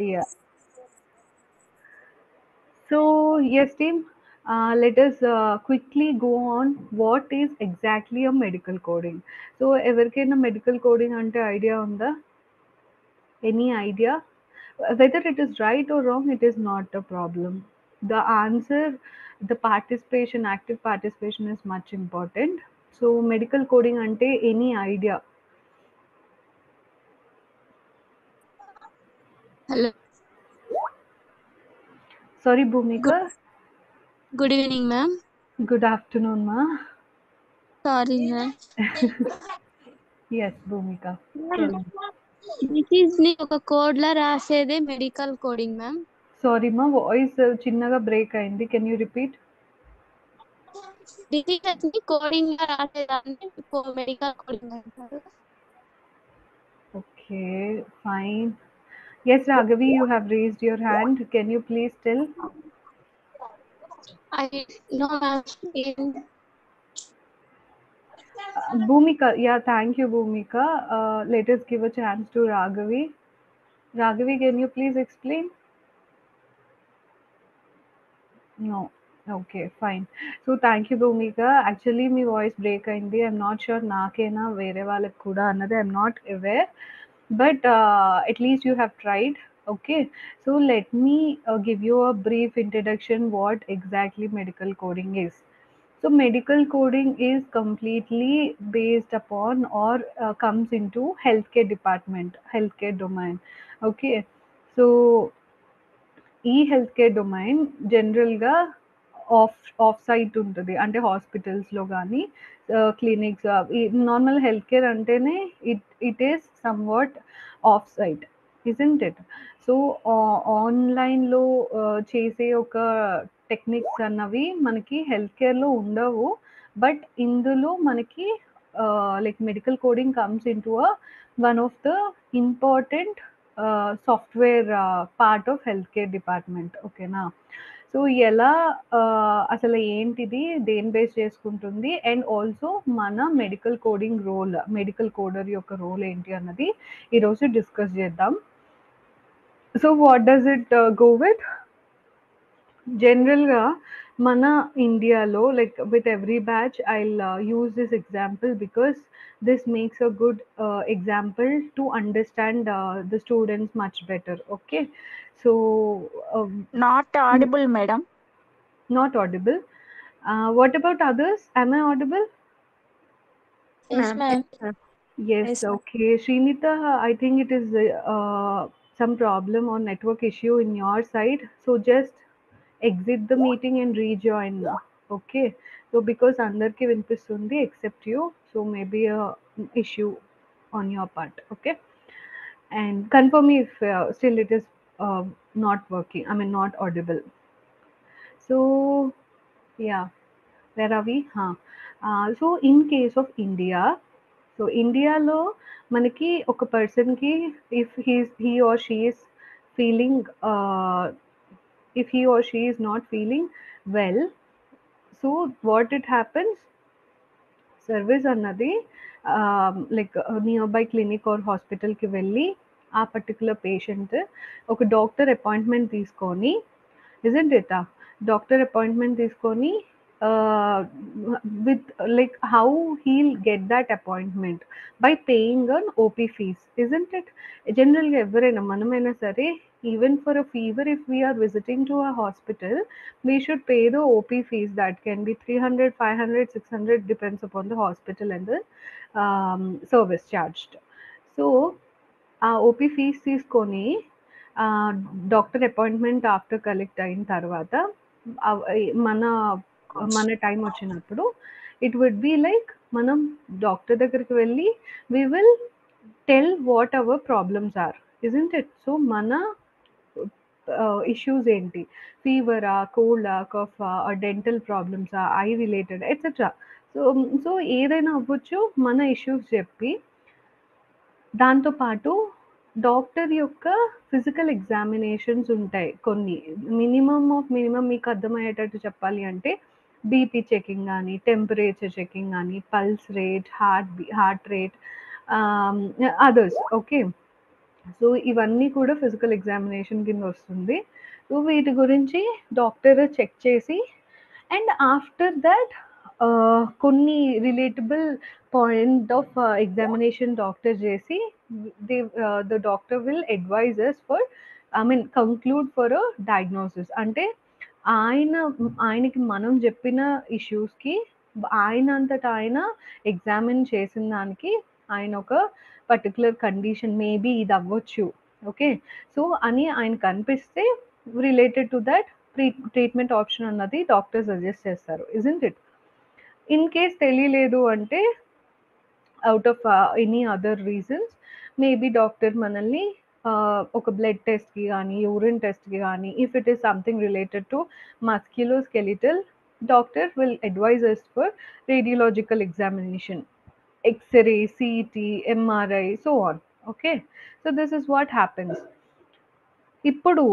Yeah. So, yes, team, let us quickly go on. What is exactly a medical coding? So, everyone medical coding ante idea unda? Any idea? Whether it is right or wrong, it is not a problem. The answer, the participation, active participation is much important. So, medical coding ante any idea? Hello. Sorry, Good Bhumika. good evening, ma'am. Good afternoon, ma. Sorry, ma'am. Yes, Bhumika. Ma'am, Tell me. disease ని ఒక code లా రాసేదే medical coding ma'am. Sorry, ma. Voice చిన్నగా break అయింది. Can you repeat? Diseases ని coding లా రాసేదాన్ని medical coding అంటారు. Okay, fine. Yes, Raghavi, you have raised your hand. Can you please tell? I no ma'am. Bhumika, yeah, thank you, Bhumika. Let us give a chance to Raghavi. Raghavi, can you please explain? No. Okay, fine. So thank you, Bhumika. Actually, my voice break అయింది. I'm not sure నాకేనా వేరే వాళ్ళకి కూడా అన్నది. I'm not aware. But at least you have tried. Okay. So let me give you a brief introduction what exactly medical coding is. So medical coding is completely based upon or comes into healthcare department, healthcare domain. Okay. So ఈ health care domain జనరల్‌గా off site ఉంటది. అంటే హాస్పిటల్స్‌లో గానీ, clinics ఈ normal health care అంటేనే it is somewhat off site. Isn't it? So, ఆన్‌లైన్‌లో చేసే ఒక టెక్నిక్స్ అన్నవి మనకి హెల్త్ కేర్‌లో ఉండవు. బట్ ఇందులో మనకి like medical coding comes into one of the important software part of health care department. ఓకేనా? సో, ఎలా అసలు ఏంటిది? దేన్ని బేస్ చేసుకుంటుంది? అండ్ ఆల్సో మన medical coding role, medical coder యొక్క రోల్ ఏంటి అన్నది ఈరోజు డిస్కస్ చేద్దాం. So, what does it go with? జనరల్‌గా మన ఇండియాలో like with every batch I'll use this example because this makes a good example to understand the students much better. Okay, so um, Not audible, madam. not audible. What about others? Am I audible? Yes, ma'am. Yes. Yes, ma'am. Okay, Srinita, I think it is some problem or network issue in your side. So just exit the meeting and rejoin. Okay. So because అందరికి వినిపిస్తుంది except you, so maybe a issue on your part. Okay. And confirm me if still it is not working. I mean not audible. So yeah, where are we? Huh. So in case of India, so ఇండియాలో మనకి ఒక పర్సన్‌కి if he or she is feeling if he or she is not feeling well, so what it happens, service అన్నది like nearby clinic or హాస్పిటల్‌కి వెళ్ళి ఆ particular patient ఒక doctor appointment తీసుకొని, ఇజంట్ ఇట్? డాక్టర్ అపాయింట్మెంట్ తీసుకొని with like how he'll get that appointment by paying an OP fees, isn't it? Generally ఎవరైనా మనమైనా సరే, even for a fever if we are visiting to a hospital, we should pay the OP fees. That can be 300, 500, 600, depends upon the hospital and the service charged. So ఆ OP fees తీసుకొని doctor appointment after collect అయిన తర్వాత మన మన time వచ్చినప్పుడు it would be like మనం doctor దగ్గరికి వెళ్ళి we will tell what our problems are, isn't it? So మన ఇష్యూస్ ఏంటి, ఫీవరా, కోల్డా, కఫా, డెంటల్ ప్రాబ్లమ్సా, eye related etcetera. So so ఏదైనా అవ్వచ్చు, మన ఇష్యూస్ చెప్పి దాంతో పాటు డాక్టర్ యొక్క ఫిజికల్ ఎగ్జామినేషన్స్ ఉంటాయి కొన్ని. మినిమమ్ ఆఫ్ మినిమమ్ మీకు అర్థమయ్యేటట్టు చెప్పాలి అంటే బీపీ చెకింగ్ కానీ, టెంపరేచర్ చెకింగ్ కానీ, pulse rate, heart rate, others. Okay. So ఇవన్నీ కూడా ఫిజికల్ ఎగ్జామినేషన్ కింద వస్తుంది. సో వీటి గురించి డాక్టర్ చెక్ చేసి అండ్ ఆఫ్టర్ దట్ కొన్ని relatable point of examination doctor చేసి they the doctor will advisers for conclude for a diagnosis. అంటే ఆయనకి మనం చెప్పిన ఇష్యూస్కి ఆయన అంతటా ఆయన ఎగ్జామిన్ చేసిన దానికి ఆయన ఒక పర్టికులర్ కండిషన్ మేబీ ఇది అవ్వచ్చు, ఓకే, సో అని ఆయనకు అనిపిస్తే related to that treatment option అన్నది డాక్టర్ సజెస్ట్ చేస్తారు, ఇజంట్ ఇట్? ఇన్ కేస్ తెలియలేదు అంటే out of any other reasons maybe doctor మనల్ని ఒక బ్లడ్ టెస్ట్కి కానీ యూరిన్ టెస్ట్కి కానీ if it is something related to musculoskeletal doctor will advise us for radiological examination, X-ray, CT, MRI, so on. Okay, so this is what happens. ఇప్పుడు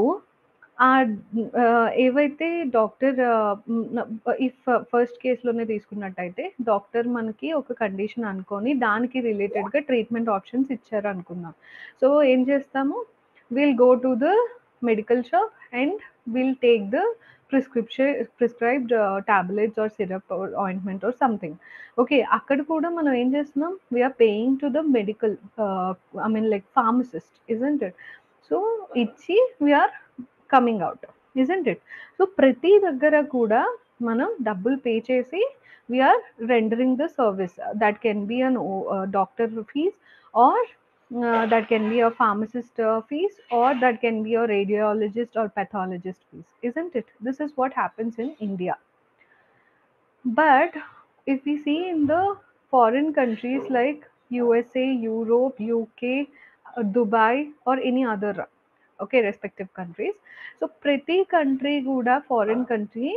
ఏవైతే doctor if first కేసులోనే తీసుకున్నట్టయితే doctor మనకి ఒక condition అనుకొని దానికి రిలేటెడ్గా ట్రీట్మెంట్ ఆప్షన్స్ ఇచ్చారు అనుకుందాం. సో ఏం చేస్తాము, will go to the medical shop and will take the prescribed tablets or syrup or ointment or something. Okay, అక్కడ కూడా మనం ఏం చేస్తున్నాం, we are paying to the medical like pharmacist, isn't it? So ఇచ్చి we are coming out, isn't it? So ప్రతి దగ్గర కూడా మనం డబ్బులు పే చేసి we are rendering the service. That can be an doctor fees or that can be a pharmacist fees or that can be a radiologist or pathologist fees, isn't it? This is what happens in India. But if we see in the foreign countries like USA, Europe, UK, Dubai or any other, okay, respective countries, so pretty country kuda foreign country,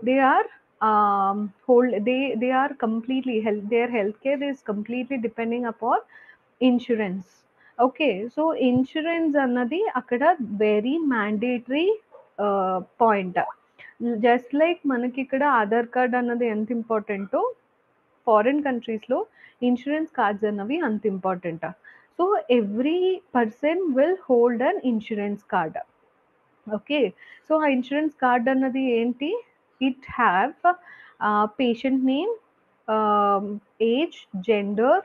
they are they are completely their healthcare is completely depending upon insurance. Okay, so insurance అన్నది అక్కడ very mandatory point. Just like మనకి ఇక్కడ Aadhaar card అన్నది ఎంత ఇంపార్టెంటో foreign కంట్రీస్లో insurance cards అన్నవి అంత important. So every person will hold an insurance card. Okay, so ఆ ఇన్సూరెన్స్ కార్డ్ అన్నది ఏంటి, it have patient name, age, gender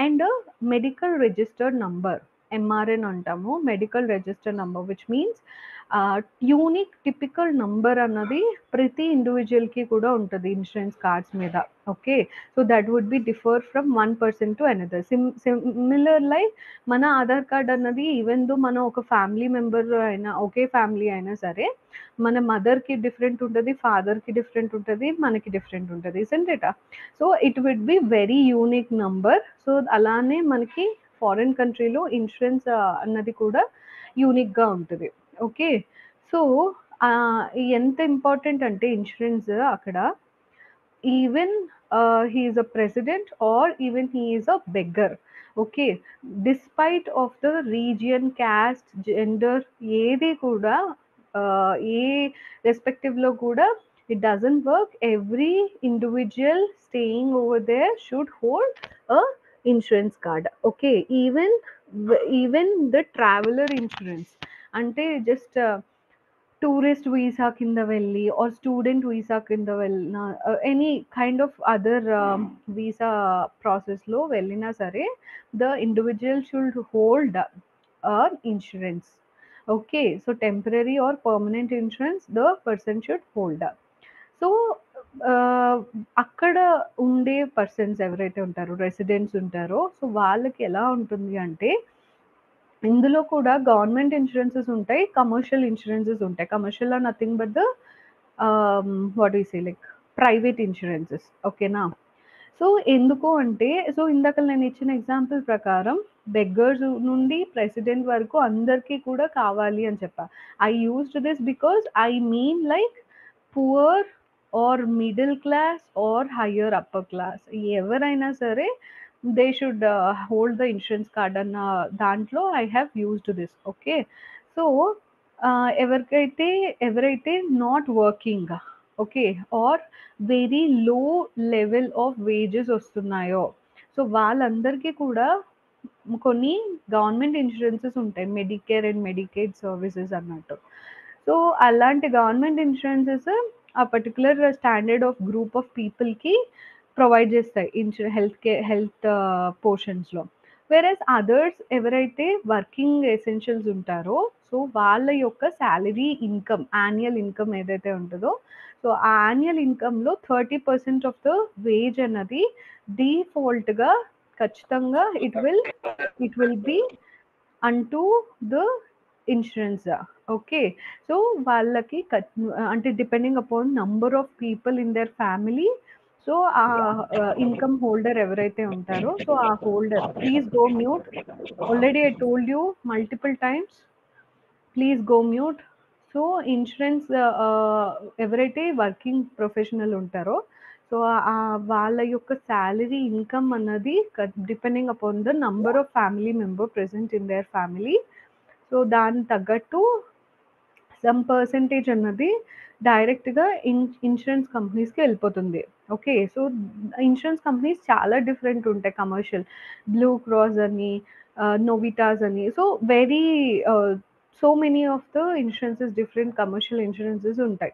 and a medical registered number, MRN అంటాము, medical register number, which means unique typical number అన్నది ప్రతి ఇండివిజువల్కి కూడా ఉంటుంది insurance cards మీద. Okay, so that would be differ from one person to another. Similar like మన Aadhaar card అన్నది even though మనం ఒక ఫ్యామిలీ మెంబర్ అయినా, ఒకే ఫ్యామిలీ అయినా సరే, మన మదర్కి డిఫరెంట్ ఉంటుంది, ఫాదర్కి డిఫరెంట్ ఉంటుంది, మనకి డిఫరెంట్ ఉంటుంది, isn't it? So it విడ్ be very unique number. So అలానే మనకి ఫారిన్ కంట్రీలో ఇన్సూరెన్స్ అన్నది కూడా యూనిక్గా ఉంటుంది. ఓకే, సో ఎంత ఇంపార్టెంట్ అంటే ఇన్సూరెన్స్ అక్కడ, even he is a president or even he is a beggar, okay, despite of the region, caste, gender, ఏది కూడా ఏ రెస్పెక్టివ్ లో కూడా it doesn't work. Every individual staying over there should hold a insurance card. Okay, even the traveler insurance, అంటే just tourist visa కింద వెళ్ళి are student visa కింద వెళ్ళిన any kind of other visa ప్రాసెస్లో వెళ్ళినా సరే the individual should hold insurance. Okay, so temporary are permanent insurance the person should hold. So అక్కడ ఉండే పర్సన్స్ ఎవరైతే ఉంటారో, రెసిడెంట్స్ ఉంటారో, సో వాళ్ళకి ఎలా ఉంటుంది అంటే ఇందులో కూడా గవర్నమెంట్ ఇన్సూరెన్సెస్ ఉంటాయి, కమర్షియల్ ఇన్సూరెన్సెస్ ఉంటాయి. Commercial are nothing but the what you say like private insurances. ఓకేనా? సో ఎందుకు అంటే, సో ఇందాక నేను ఇచ్చిన ఎగ్జాంపుల్ ప్రకారం బెగ్గర్స్ నుండి ప్రెసిడెంట్ వరకు అందరికీ కూడా కావాలి అని చెప్పా. I used this because I mean like poor or middle class or higher upper class ఎవరైనా సరే they should hold the insurance card అన్న దాంట్లో I have used this. Okay, so ఎవరైతే not working, okay, or very low level of wages వస్తున్నాయో, so వాళ్ళందరికీ కూడా కొన్ని government insurances ఉంటాయి, మెడికేర్ అండ్ మెడికేడ్ సర్వీసెస్ అన్నట్టు. సో అలాంటి గవర్నమెంట్ ఇన్సూరెన్సెస్ ఆ particular standard of group of పీపుల్కి ప్రొవైడ్ చేస్తాయి హెల్త్ పోర్షన్స్లో. వేరేస్ అదర్స్ ఎవరైతే వర్కింగ్ ఎసెన్షియల్స్ ఉంటారో, సో వాళ్ళ యొక్క శాలరీ ఇన్కమ్, యాన్యువల్ ఇన్కమ్ ఏదైతే ఉంటుందో, సో ఆ యాన్యువల్ ఇన్కమ్లో 30% ఆఫ్ ద వేజ్ అన్నది డిఫాల్ట్గా ఖచ్చితంగా ఇట్ విల్ బి అంటూ ద ఇన్సూరెన్స్. ఓకే, సో వాళ్ళకి అంటే depending upon number of people in their family, so ఆ ఇన్కమ్ హోల్డర్ ఎవరైతే ఉంటారో, సో ఆ holder please go mute. Already I told you multiple times, please go mute. So insurance ఎవరైతే working professional ఉంటారో, so వాళ్ళ యొక్క శాలరీ ఇన్కమ్ అన్నది depending upon the number of family member present in their family, so దానికి తగ్గట్టు some percentage అన్నది డైరెక్ట్గా insurance కంపెనీస్కి వెళ్ళిపోతుంది. ఓకే, సో ఇన్సూరెన్స్ కంపెనీస్ చాలా డిఫరెంట్ ఉంటాయి, కమర్షియల్, బ్లూ క్రాస్ అని, నోవిటాస్ అని, so very so many of the insurances, different commercial insurances ఉంటాయి.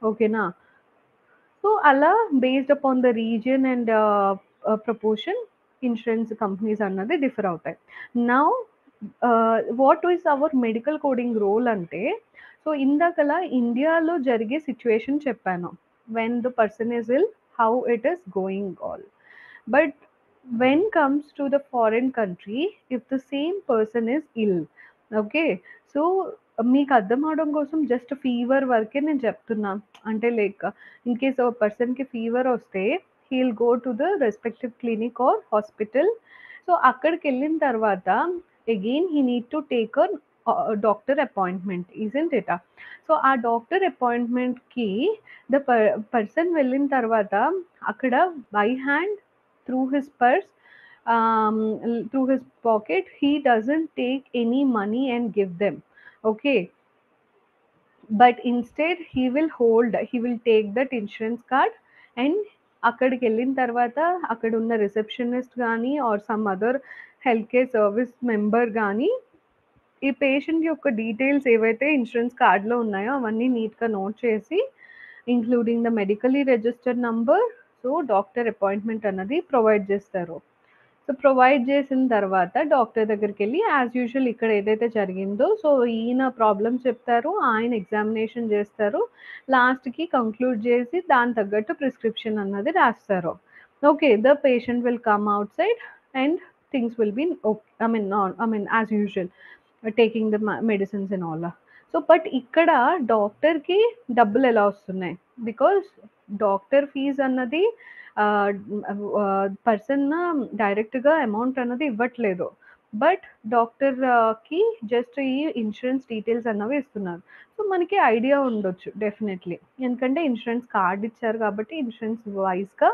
ఓకేనా, సో అలా based upon the region and proportion insurance companies అన్నది డిఫర్ అవుతాయి. Now what is our medical coding role అంటే, so ఇందాకలా ఇండియాలో జరిగే సిచ్యువేషన్ చెప్పాను, when the person is ill, how it is going all. But when comes to the foreign country, if the same person is ill, okay, so మీకు అర్థం అవడం కోసం just fever వరకే నేను చెప్తున్నా. అంటే లైక్ ఇన్ కేస్ ఒక పర్సన్కి ఫీవర్ వస్తే he'll go to the respective clinic or hospital. So అక్కడికి వెళ్ళిన తర్వాత again he need to take a doctor appointment, isn't it? So ఆ డాక్టర్ అపాయింట్మెంట్కి ద పర్సన్ వెళ్ళిన తర్వాత అక్కడ by hand, through his purse, through his pocket, he doesn't take any money and give them. Okay, but instead he will take that insurance card, and అక్కడికి వెళ్ళిన తర్వాత అక్కడ ఉన్న రిసెప్షనిస్ట్ కానీ or some other health care service member కానీ ఈ patient యొక్క details ఏవైతే ఇన్సూరెన్స్ కార్డ్లో ఉన్నాయో అవన్నీ నీట్గా నోట్ చేసి, including the medically registered number, so doctor appointment అన్నది ప్రొవైడ్ చేస్తారు. సో ప్రొవైడ్ చేసిన తర్వాత డాక్టర్ దగ్గరికి వెళ్ళి యాజ్ యూజువల్ ఇక్కడ ఏదైతే జరిగిందో, సో ఈయన ప్రాబ్లమ్ చెప్తారు, ఆయన ఎగ్జామినేషన్ చేస్తారు, లాస్ట్కి కంక్లూడ్ చేసి దాని తగ్గట్టు ప్రిస్క్రిప్షన్ అన్నది రాస్తారు. Okay, the patient will come outside and things will be okay, I mean as usual taking the medicines and all. So but ఇక్కడ డాక్టర్కి డబ్బులు ఎలా వస్తున్నాయి? బికాస్ డాక్టర్ ఫీజ్ అన్నది పర్సన్ డైరెక్ట్గా అమౌంట్ అన్నది ఇవ్వట్లేదు, బట్ డాక్టర్కి జస్ట్ ఈ ఇన్సూరెన్స్ డీటెయిల్స్ అన్నవి ఇస్తున్నారు. సో మనకి ఐడియా ఉండొచ్చు డెఫినెట్లీ, ఎందుకంటే ఇన్సూరెన్స్ కార్డ్ ఇచ్చారు కాబట్టి ఇన్సూరెన్స్ వైజ్గా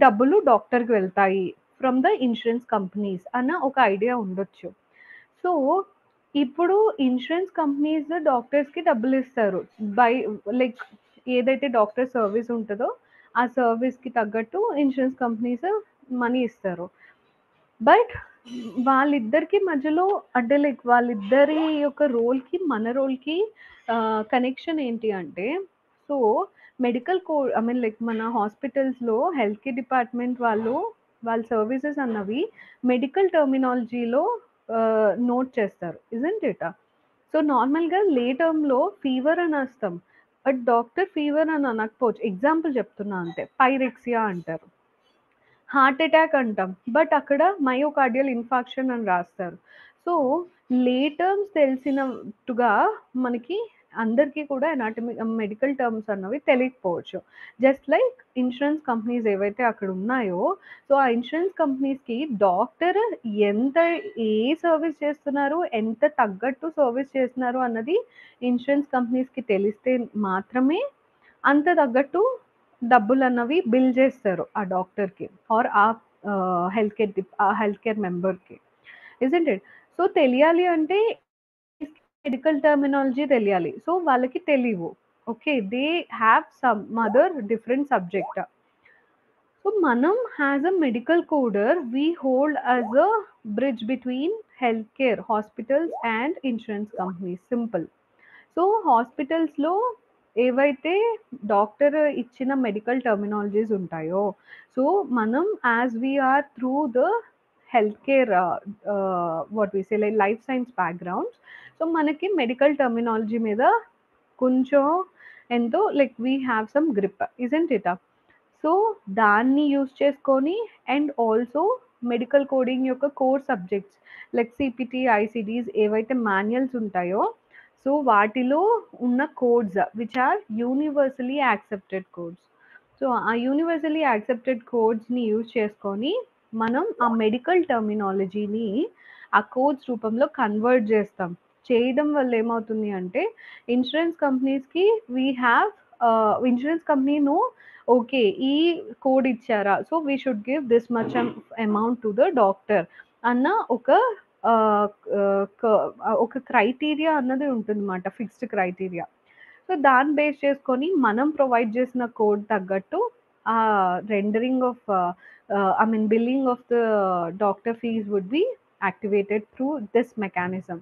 డబ్బులు డాక్టర్కి వెళ్తాయి ఫ్రమ్ ద ఇన్సూరెన్స్ కంపెనీస్ అన్న ఒక ఐడియా ఉండొచ్చు. సో ఇప్పుడు ఇన్సూరెన్స్ కంపెనీస్ డాక్టర్స్కి డబ్బులు ఇస్తారు బై లైక్ ఏదైతే డాక్టర్ సర్వీస్ ఉంటుందో ఆ సర్వీస్కి తగ్గట్టు ఇన్సూరెన్స్ కంపెనీస్ మనీ ఇస్తారు. బట్ వాళ్ళిద్దరికి మధ్యలో అంటే లైక్ వాళ్ళిద్దరి యొక్క రోల్కి మన రోల్కి కనెక్షన్ ఏంటి అంటే, so medical I mean like మన హాస్పిటల్స్లో హెల్త్ కేర్ డిపార్ట్మెంట్ వాళ్ళ సర్వీసెస్ అన్నవి మెడికల్ టర్మినాలజీలో నోట్ చేస్తారు, ఇజంట్ ఇట్? సో నార్మల్గా లే టర్మ్లో ఫీవర్ అని వస్తాం, బట్ డాక్టర్ ఫీవర్ అని అనకపోవచ్చు, ఎగ్జాంపుల్ చెప్తున్నా అంతే. పైరెక్సియా అంటారు, హార్ట్ అటాక్ అంటాం, బట్ అక్కడ మయోకార్డియల్ ఇన్ఫాక్షన్ అని రాస్తారు. సో లే టర్మ్స్ తెలిసినట్టుగా మనకి అందరికీ కూడా ఎనాటమీ మెడికల్ టర్మ్స్ అన్నవి తెలియకపోవచ్చు. జస్ట్ లైక్ ఇన్సూరెన్స్ కంపెనీస్ ఏవైతే అక్కడ ఉన్నాయో, సో ఆ ఇన్సూరెన్స్ కంపెనీస్కి డాక్టర్ ఏ సర్వీస్ చేస్తున్నారు, ఎంత తగ్గట్టు సర్వీస్ చేస్తున్నారు అన్నది ఇన్సూరెన్స్ కంపెనీస్కి తెలిస్తే మాత్రమే అంత తగ్గట్టు డబ్బులు అన్నవి బిల్ చేస్తారు ఆ డాక్టర్కి ఆర్ ఆ హెల్త్ కేర్ మెంబర్కి, ఇజంట్ ఇట్? సో తెలియాలి అంటే మెడికల్ టర్మినాలజీ తెలియాలి, సో వాళ్ళకి తెలియవు. Okay, they have some other different subject. So మనం as a medical coder we hold as a bridge between health care hospitals and insurance companies. Simple. So హాస్పిటల్స్లో ఏవైతే doctor ఇచ్చిన medical terminologies ఉంటాయో, so మనం as we are through the health care what we say like life science backgrounds, so మనకి medical terminology మీద కొంచెం ఎంతో like we have some grip, isn't it? So దాన్ని యూస్ చేసుకొని అండ్ ఆల్సో మెడికల్ కోడింగ్ యొక్క core subjects like CPT ICDs ఏవైతే manuals ఉంటాయో, so వాటిలో ఉన్న codes which are universally accepted codes. So ఆ యూనివర్సలీ యాక్సెప్టెడ్ కోడ్స్ని యూజ్ చేసుకొని మనం ఆ మెడికల్ టర్మినాలజీని ఆ కోడ్స్ రూపంలో కన్వర్ట్ చేస్తాం. చేయడం వల్ల ఏమవుతుంది అంటే ఇన్సూరెన్స్ కంపెనీస్కి వీ హ్యావ్ ఇన్సూరెన్స్ కంపెనీను ఓకే ఈ కోడ్ ఇచ్చారా, so we should give this much amount to the doctor అన్న ఒక క్రైటీరియా అన్నది ఉంటుందన్నమాట, ఫిక్స్డ్ క్రైటీరియా. సో దాన్ని బేస్ చేసుకొని మనం ప్రొవైడ్ చేసిన కోడ్ తగ్గట్టు ఆ rendering of I mean billing of the doctor fees would be activated through this mechanism.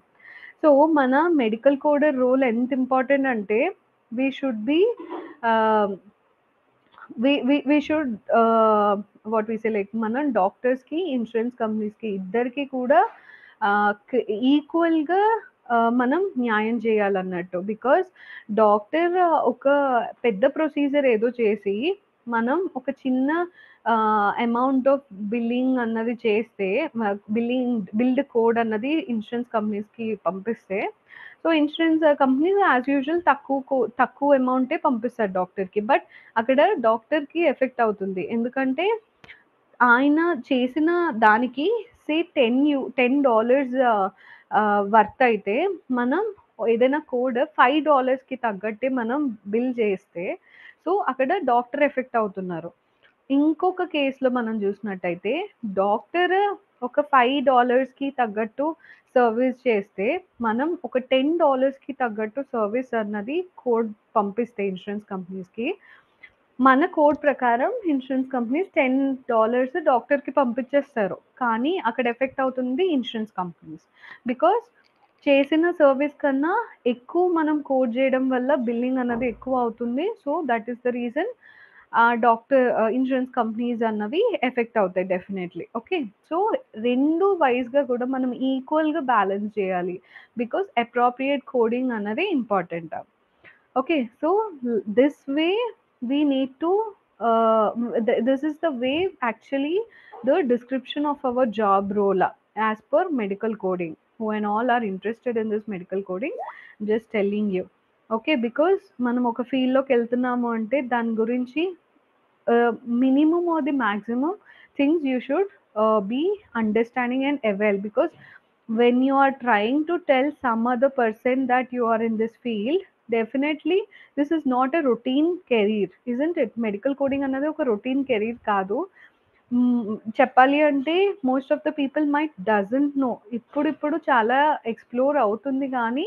So మన మెడికల్ కోడర్ రోల్ ఎంత ఇంపార్టెంట్ అంటే we should be we should what we say like మనం డాక్టర్స్కి insurance కంపెనీస్కి ఇద్దరికి కూడా ఈక్వల్గా మనం న్యాయం చేయాలన్నట్టు. బికాస్ డాక్టర్ ఒక పెద్ద ప్రొసీజర్ ఏదో చేసి మనం ఒక చిన్న అమౌంట్ ఆఫ్ బిల్లింగ్ అన్నది చేస్తే, బిల్డ్ కోడ్ అన్నది ఇన్సూరెన్స్ కంపెనీస్కి పంపిస్తే, so insurance companies as usual తక్కువ అమౌంటే పంపిస్తారు డాక్టర్కి. బట్ అక్కడ డాక్టర్కి ఎఫెక్ట్ అవుతుంది, ఎందుకంటే ఆయన చేసిన దానికి సే $10 వర్త్ అయితే మనం ఏదైనా కోడ్ $5కి తగ్గట్టే మనం బిల్ చేస్తే, సో అక్కడ డాక్టర్ ఎఫెక్ట్ అవుతున్నారు. ఇంకొక కేసులో మనం చూసినట్టయితే డాక్టర్ ఒక $5కి తగ్గట్టు సర్వీస్ చేస్తే మనం ఒక $10కి తగ్గట్టు సర్వీస్ అన్నది కోడ్ పంపిస్తే ఇన్సూరెన్స్ కంపెనీస్కి, మన కోడ్ ప్రకారం ఇన్సూరెన్స్ కంపెనీస్ $10 డాక్టర్కి పంపించేస్తారు. కానీ అక్కడ ఎఫెక్ట్ అవుతుంది ఇన్సూరెన్స్ కంపెనీస్, బికాస్ చేసిన సర్వీస్ కన్నా ఎక్కువ మనం కోడ్ చేయడం వల్ల బిల్లింగ్ అన్నది ఎక్కువ అవుతుంది. So that is the reason doctor insurance companies అన్నవి ఎఫెక్ట్ అవుతాయి డెఫినెట్లీ. ఓకే, సో రెండు వైజ్గా కూడా మనం ఈక్వల్గా బ్యాలెన్స్ చేయాలి, బికాస్ అప్రోప్రియేట్ కోడింగ్ అన్నది important. Okay, so this way we need to this is the way actually the description of our job role as per medical coding. Who and all are interested in this medical coding, just telling you. Okay, because మనం ఒక ఫీల్డ్లోకి వెళ్తున్నాము అంటే దాని గురించి minimum or the maximum things you should be understanding and aware, because when you are trying to tell some other person that you are in this field, definitely this is not a routine career, isn't it? Medical coding అన్నది ఒక routine career కాదు. చెప్పాలి అంటే most of the people might doesn't know. ఇప్పుడు చాలా explore అవుతుంది కానీ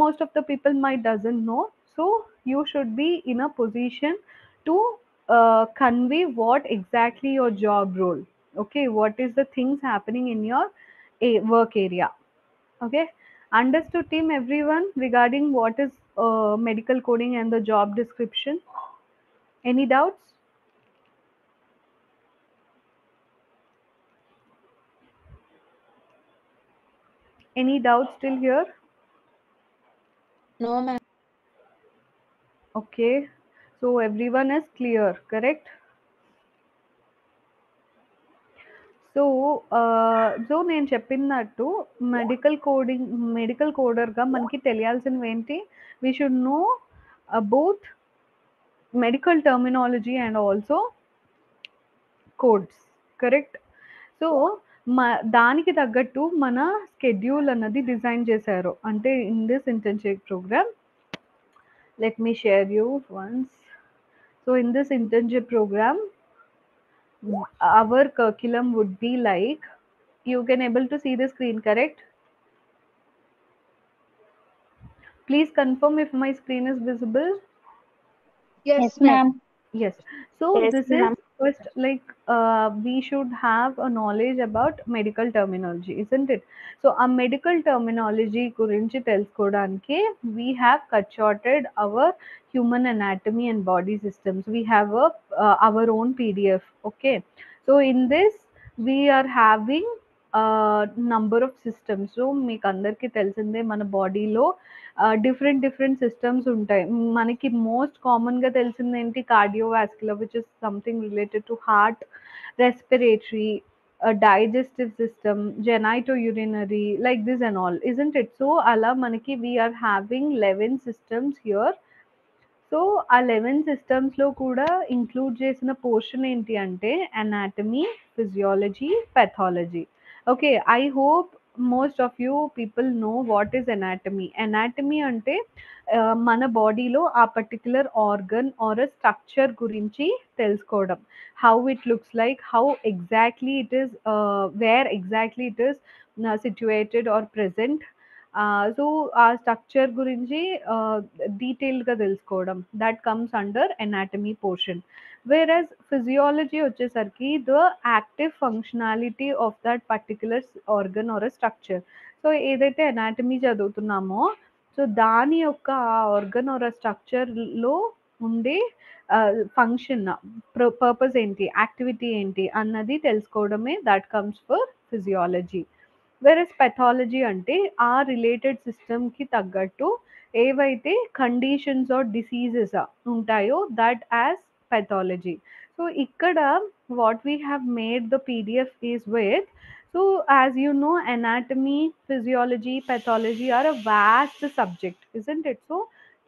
most of the people might doesn't know. So you should be in a position to convey what exactly your job role, okay, what is the things happening in your work area. Okay, understood team everyone regarding what is medical coding and the job description? Any doubts? Any doubts still here? No, ma'am. Okay, so everyone is clear, correct? So నేను చెప్పినట్టు medical కోడర్గా మనకి తెలియాల్సినవి ఏంటి? We should know both medical terminology and also codes, correct? So దానికి తగ్గట్టు మన schedule అన్నది డిజైన్ చేశారు. అంటే in this internship programme, let me share you once. So in this internship programme our curriculum would be like, you can able to see the screen, correct? Please confirm if my screen is visible. Yes, ma'am. Yes. So Yes, this is ma'am. first, like, we should have a knowledge about medical terminology, isn't it? So a medical terminology గురించి తెలుసుకోవడానికి we have cut shorted our human anatomy and body systems. We have our own PDF. Okay. So in this we are having a number of systems. So మీకు అందరికీ తెలిసిందే మన బాడీలో different systems ఉంటాయి. మనకి most కామన్‌గా తెలిసిందేంటి, cardiovascular, which is something related to heart, respiratory, digestive system, genitourinary, like this and all, isn't it? So అలా మనకి we are having 11 systems here. So ఆ 11 సిస్టమ్స్‌లో కూడా ఇంక్లూడ్ చేసిన పోర్షన్ ఏంటి అంటే anatomy, physiology, pathology. Okay. I hope most of you people know what is anatomy. Anatomy అంటే మన బాడీలో ఆ పర్టిక్యులర్ ఆర్గన్ ఆర్ స్ట్రక్చర్ గురించి తెలుసుకోవడం. How it looks like, how exactly it is, where exactly it is situated or present. So ఆ structure గురించి డీటెయిల్డ్గా తెలుసుకోవడం, that comes under anatomy portion. Whereas physiology వచ్చేసరికి the active functionality of that particular organ or structure. So ఏదైతే anatomy చదువుతున్నామో, సో దాని యొక్క ఆ ఆర్గన్ ఆర్ స్ట్రక్చర్లో ఉండే ఫంక్షన్, పర్పస్ ఏంటి, యాక్టివిటీ ఏంటి అన్నది తెలుసుకోవడమే that comes for physiology. Whereas pathology అంటే ఆ రిలేటెడ్ సిస్టమ్కి తగ్గట్టు ఏవైతే కండిషన్స్ ఆర్ డిసీజెస్ ఉంటాయో దట్ యాజ్ పెథాలజీ. సో ఇక్కడ what we have made the PDF is with, so as you know anatomy, physiology, pathology are a vast subject, isn't it? So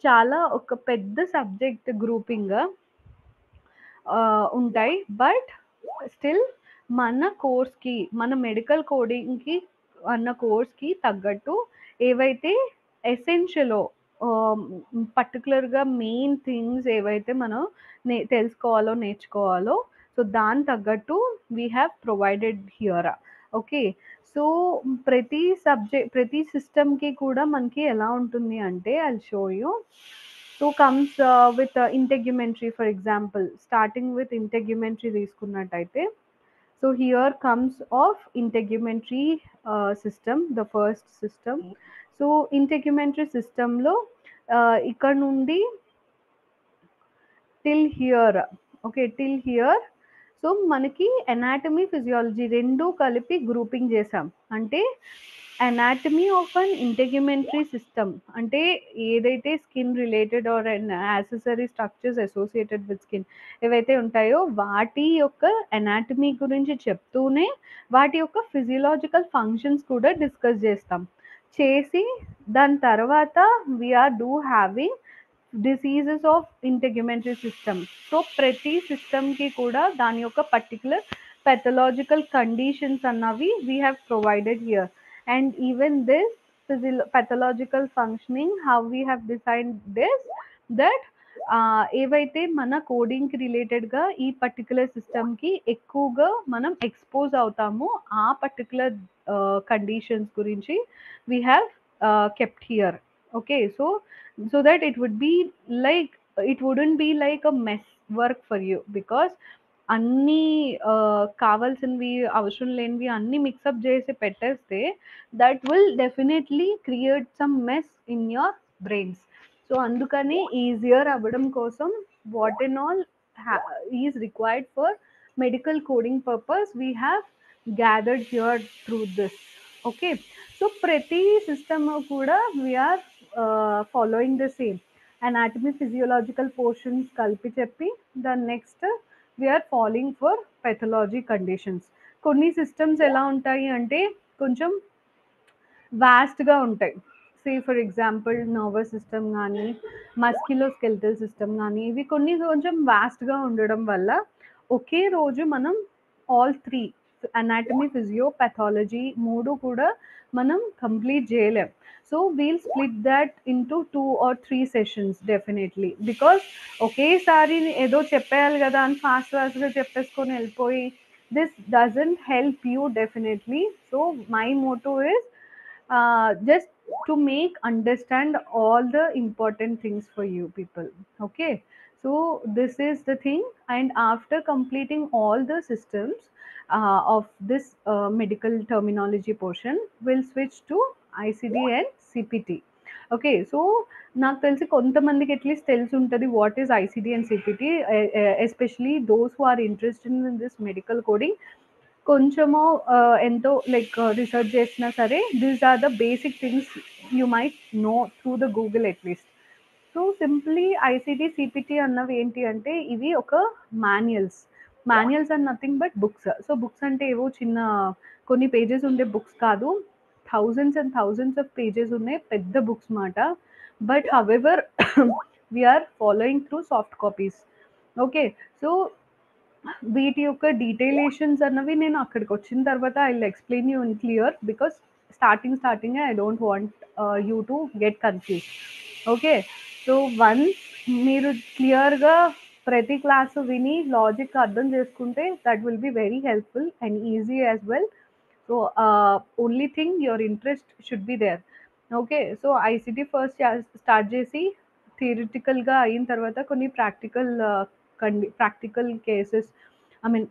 చాలా ఒక పెద్ద సబ్జెక్ట్ గ్రూపింగ్ ఉంటాయి. But still మన కోర్స్కి, మన medical కోడింగ్కి అన్న కోర్స్కి తగ్గట్టు ఏవైతే ఎసెన్షియలో, పర్టికులర్గా మెయిన్ థింగ్స్ ఏవైతే మనం తెలుసుకోవాలో, నేర్చుకోవాలో, సో దాని తగ్గట్టు we have provided here. Okay. So ప్రతి సిస్టమ్కి కూడా మనకి ఎలా ఉంటుంది అంటే, I show you. So comes with integumentary, for example starting with integumentary తీసుకున్నట్టయితే, so here comes of integumentary system, the first system. So integumentary సిస్టంలో ఇక్కడ నుండి till here, okay, till here. So మనకి అనాటమీ, ఫిజియాలజీ రెండు కలిపి grouping చేసాం. అంటే anatomy of an integumentary system అంటే ఏదైతే skin related or accessory structures associated with skin ఏవైతే ఉంటాయో వాటి యొక్క అనాటమీ గురించి చెప్తూనే వాటి యొక్క ఫిజియలాజికల్ ఫంక్షన్స్ కూడా డిస్కస్ చేసి దాని తర్వాత we are do having diseases of integumentary system. So ప్రతి సిస్టమ్కి కూడా దాని యొక్క పర్టికులర్ pathological conditions అన్నవి we have provided here. And even this pathological functioning, how we have designed this, that ఏవైతే మన కోడింగ్కి రిలేటెడ్గా ఈ పర్టికులర్ సిస్టమ్కి ఎక్కువగా మనం ఎక్స్పోజ్ అవుతామో ఆ పర్టికులర్ కండిషన్స్ గురించి we have kept here. Okay. So that it would be like, it wouldn't be like a mess work for you, because అన్నీ కావాల్సినవి అవసరం లేనివి అన్నీ మిక్సప్ చేసి పెట్టేస్తే that will definitely create some mess in your brains. So అందుకని easier అవ్వడం కోసం what and all is required for medical coding purpose we have gathered here through this. Okay. So ప్రతి సిస్టమ్ కూడా we are following the same anatomy, physiological portions కలిపి చెప్పి దాని next we are following for pathology conditions. కొన్ని సిస్టమ్స్ ఎలా ఉంటాయి అంటే కొంచెం వాస్ట్గా ఉంటాయి. Say for example nervous system కానీ, మస్క్యులోస్కెలిటల్ సిస్టమ్ కానీ, ఇవి కొన్ని కొంచెం వాస్ట్గా ఉండడం వల్ల ఒకే రోజు మనం all three anatomy, physio, pathology మూడు కూడా మనం కంప్లీట్ చేయలేం. So we'll split that into 2 or 3 sessions definitely, because ఒకేసారి ఏదో చెప్పేయాలి కదా అని ఫాస్ట్గా చెప్పేసుకొని వెళ్ళిపోయి this doesn't help you definitely. So my motto is just to make understand all the important things for you people. Okay. So this is the thing. And after completing all the systems of this medical terminology portion, we'll switch to ICD and CPT. Okay, so నాకు తెలిసి కొంతమందికి at least తెలిసి ఉంటుంది what is ICD and CPT, especially those who are interested in this medical coding. కొంచెము ఎంతో like research చేసినా సరే these are the basic things you might know through the Google at least. So simply ICD CPT అన్నవి ఏంటి అంటే ఇవి ఒక manuals. Manuals are nothing but books. So books అంటే ఏవో చిన్న కొన్ని పేజెస్ ఉండే బుక్స్ కాదు, thousands and thousands of pages ఉన్నాయి పెద్ద బుక్స్ మాట. But however we are following through soft copies. Okay, so వీటి యొక్క డీటెయిలేషన్స్ అన్నవి నేను అక్కడికి వచ్చిన తర్వాత I will explain you in clear, because starting I don't want you to get confuse. Okay, so once మీరు క్లియర్గా ప్రతి క్లాసు విని లాజిక్ అర్థం చేసుకుంటే that will be very helpful and easy as well. So only thing your interest should be there. Okay, so ICT first start చేసి థియరిటికల్గా అయిన తర్వాత కొన్ని practical cases, I mean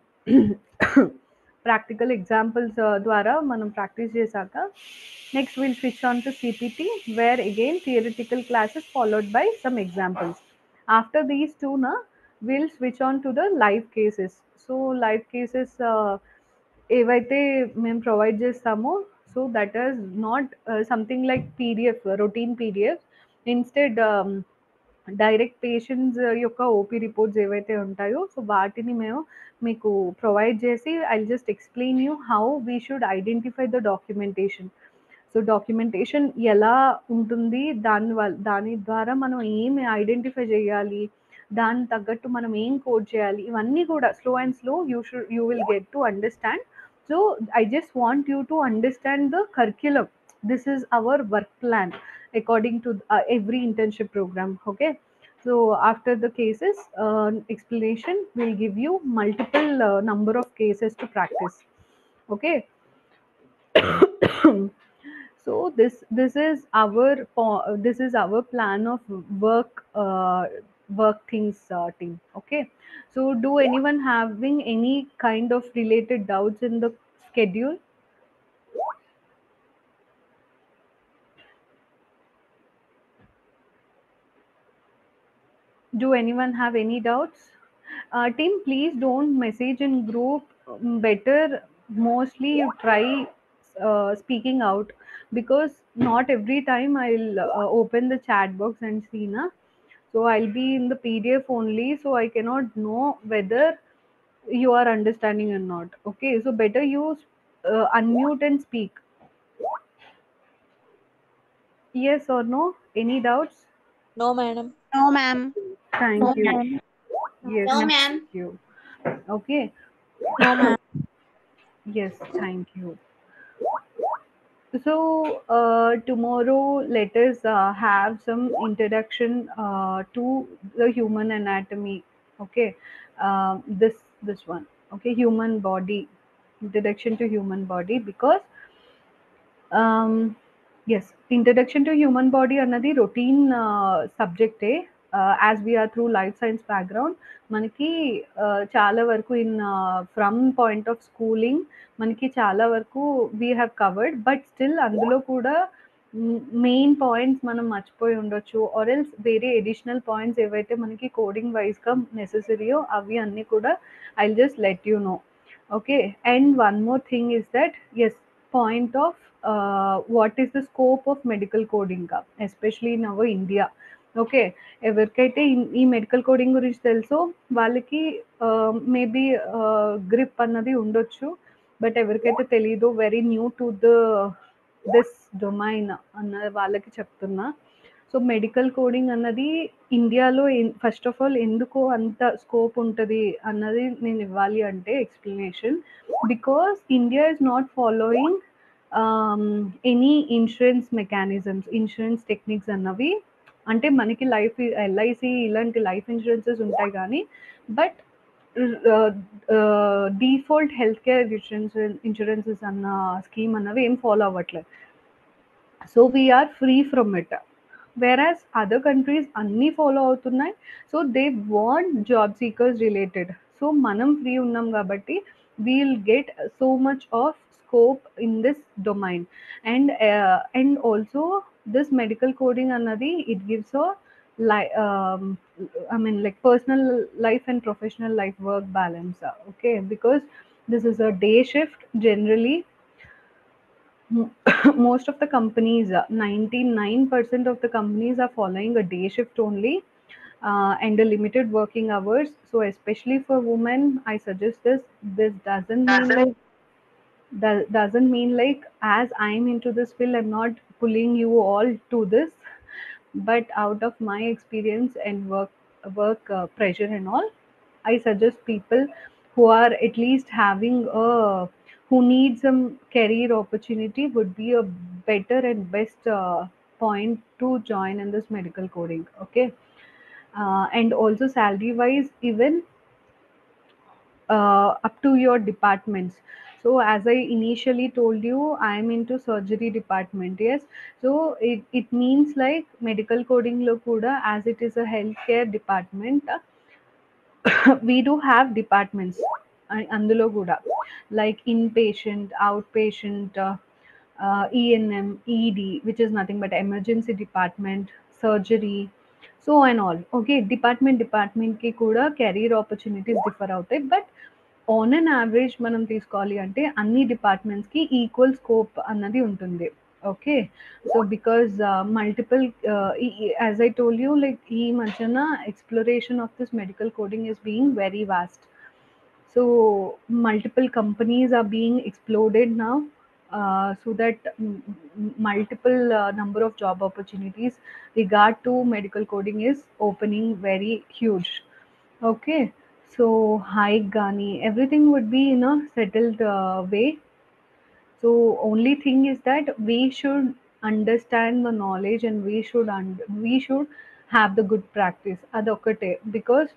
practical examples ద్వారా మనం ప్రాక్టీస్ చేశాక next will switch on to CPT, where again theoretical classes followed by some examples. After these two నా will switch on to the live cases. So live cases ఏవైతే మేము provide చేస్తామో, so that is not something like PDF, routine PDF. Instead direct patients యొక్క OP reports ఏవైతే ఉంటాయో so వాటిని మేము మీకు ప్రొవైడ్ చేసి I just explain you how we should identify the documentation. So documentation ఎలా ఉంటుంది, దాని ద్వారా మనం ఏం ఐడెంటిఫై చేయాలి, దాని తగ్గట్టు మనం ఏం కోడ్ చేయాలి, ఇవన్నీ కూడా slow and slow you will get to understand. So I just want you to understand the curriculum. This is our work plan according to every internship program. Okay, so after the cases explanation, we'll give you multiple number of cases to practice. Okay, so this is our plan of work things team. Okay, so do anyone having any kind of related doubts in the schedule? Do anyone have any doubts? Team, please don't message in group. Better mostly you try speaking out, because not every time I'll open the chat box and see na. So I'll be in the PDF only, so I cannot know whether you are understanding or not. Okay, so better you unmute and speak. Yes or no? Any doubts? No, madam. No, ma'am. Thank No, you. ma'am. Yes, No, thank ma'am. you. Okay. No, ma'am. Yes, thank you. So tomorrow let us have some introduction to the human anatomy. Okay, this one. Okay, human body, introduction to human body, because yes, introduction to human body అన్నది routine సబ్జెక్టే. As we are through life science background, మనకి చాలా వరకు in from point of schooling మనకి చాలా వరకు we have covered. But still అందులో కూడా మెయిన్ పాయింట్స్ మనం మర్చిపోయి ఉండొచ్చు, ఆర్ ఎల్స్ వేరే ఎడిషనల్ పాయింట్స్ ఏవైతే మనకి కోడింగ్ వైజ్గా నెసెసరీయో అవి అన్నీ కూడా I just let you know. Okay, and one more thing is that as, point of what is the scope of medical coding ka, especially in our India. Okay, ఎవరికైతే ఈ medical coding గురించి తెలుసో వాళ్ళకి మేబీ గ్రిప్ అన్నది ఉండొచ్చు. But ఎవరికైతే తెలీదో, very new to this domain అన్న వాళ్ళకి చెప్తున్నా. సో మెడికల్ కోడింగ్ అన్నది ఇండియాలో ఫస్ట్ ఆఫ్ ఆల్ ఎందుకు అంత స్కోప్ ఉంటుంది అన్నది నేను ఇవ్వాలి అంటే explanation. Because India is not following any insurance mechanisms, insurance techniques అన్నవి. అంటే మనకి లైఫ్ ఎల్ఐసి ఇలాంటి లైఫ్ ఇన్సూరెన్సెస్ ఉంటాయి కానీ, but default health care insurances అన్న స్కీమ్ అన్నవి ఏం ఫాలో అవ్వట్లేదు. So we're free from it. whereas other countries అన్నీ ఫాలో అవుతున్నాయి. So they want job seekers related. So మనం ఫ్రీ ఉన్నాం కాబట్టి we'll get so much of scope in this domain. And also this medical coding అన్నది it gives a I mean like personal life and professional life work balance. Okay, because this is a day shift generally. Most of the companies, 99% of the companies are following a day shift only, and a limited working hours. So especially for women, I suggest this. This doesn't mean like as I'm into this field, I'm not pulling you all to this, but out of my experience and work pressure and all, I suggest people who are at least having a who need some career opportunity would be a better and best point to join in this medical coding. Okay, and also salary wise, even up to your departments. So as I initially told you, I am into surgery department. Yes, so it means like medical coding lo kuda, as it is a healthcare department, we do have departments అందులో కూడా like inpatient, outpatient, ENM, ED, which is nothing but emergency department, surgery, so and all. Okay, department కి కూడా career opportunities differ అవుతాయి, but on an average మనం తీసుకోవాలి అంటే అన్ని డిపార్ట్మెంట్స్కి ఈక్వల్ స్కోప్ అన్నది ఉంటుంది. Okay, so because multiple as I told you like ఈ మధ్యన exploration of this medical coding is being very vast. So multiple companies are being exploded now, so that multiple number of job opportunities regard to medical coding is opening very huge. Okay, so hike gani everything would be in a settled way. So only thing is that we should understand the knowledge, and we should have the good practice adokate, because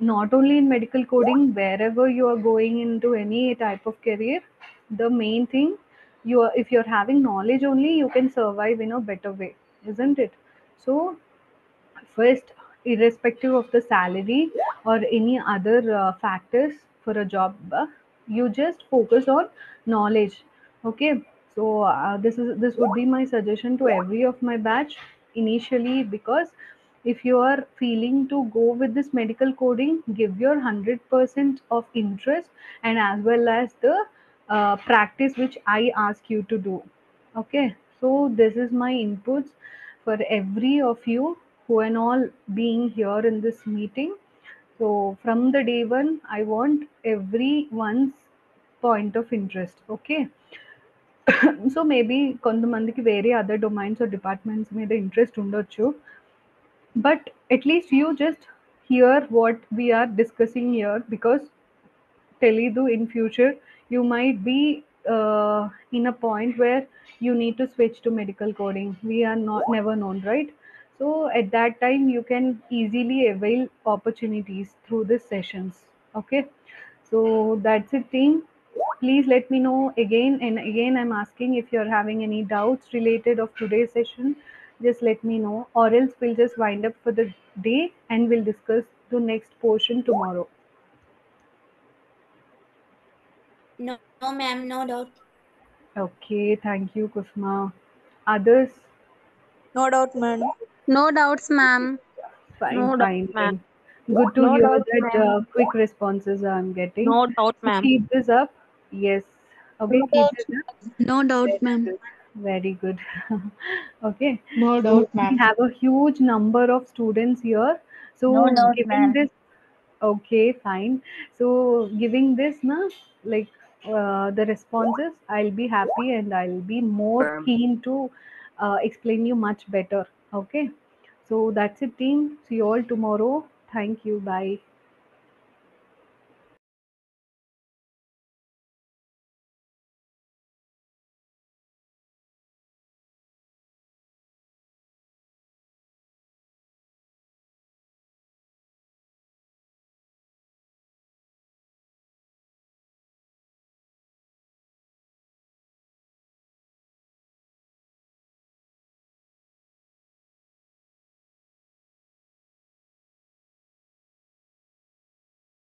not only in medical coding, wherever you are going into any type of career, the main thing, if you're having knowledge only, you can survive in a better way, isn't it? So first, irrespective of the salary or any other factors for a job, you just focus on knowledge. Okay, so this would be my suggestion to every of my batch initially, because if you are feeling to go with this medical coding, give your 100% of interest, and as well as the practice which I ask you to do. Okay, so this is my inputs for every of you who and all being here in this meeting. So from the day one, I want everyone's point of interest. Okay. So maybe కొంతమందికి వేరే other domains or departments మీద interest ఉండొచ్చు, but at least you just hear what we're discussing here, because తెలీదు in future you might be in a point where you need to switch to medical coding. We are not never known, right? So at that time you can easily avail opportunities through these sessions. Okay, so that's it team. Please let me know again and again. I'm asking, if you're having any doubts related of today's session, just let me know, or else we'll just wind up for the day and we'll discuss the next portion tomorrow. No, ma'am, no doubt. Okay, thank you, Kusma. Others? No doubt, madam. No doubts, ma'am. Fine, No doubt, fine. ma'am. Good to No hear doubt, that ma'am. quick responses I'm getting. No doubt, So ma'am. keep this up. Yes. Okay, No keep doubt. this up. No doubt, Very ma'am. good. Very good. Okay. No So doubt, we ma'am. have a huge number of students here. So No doubt, giving ma'am. this, okay, fine. So giving this, na, like the responses, I'll be happy and I'll be more keen to explain you much better. Okay. So that's it, team. See you all tomorrow. Thank you. Bye.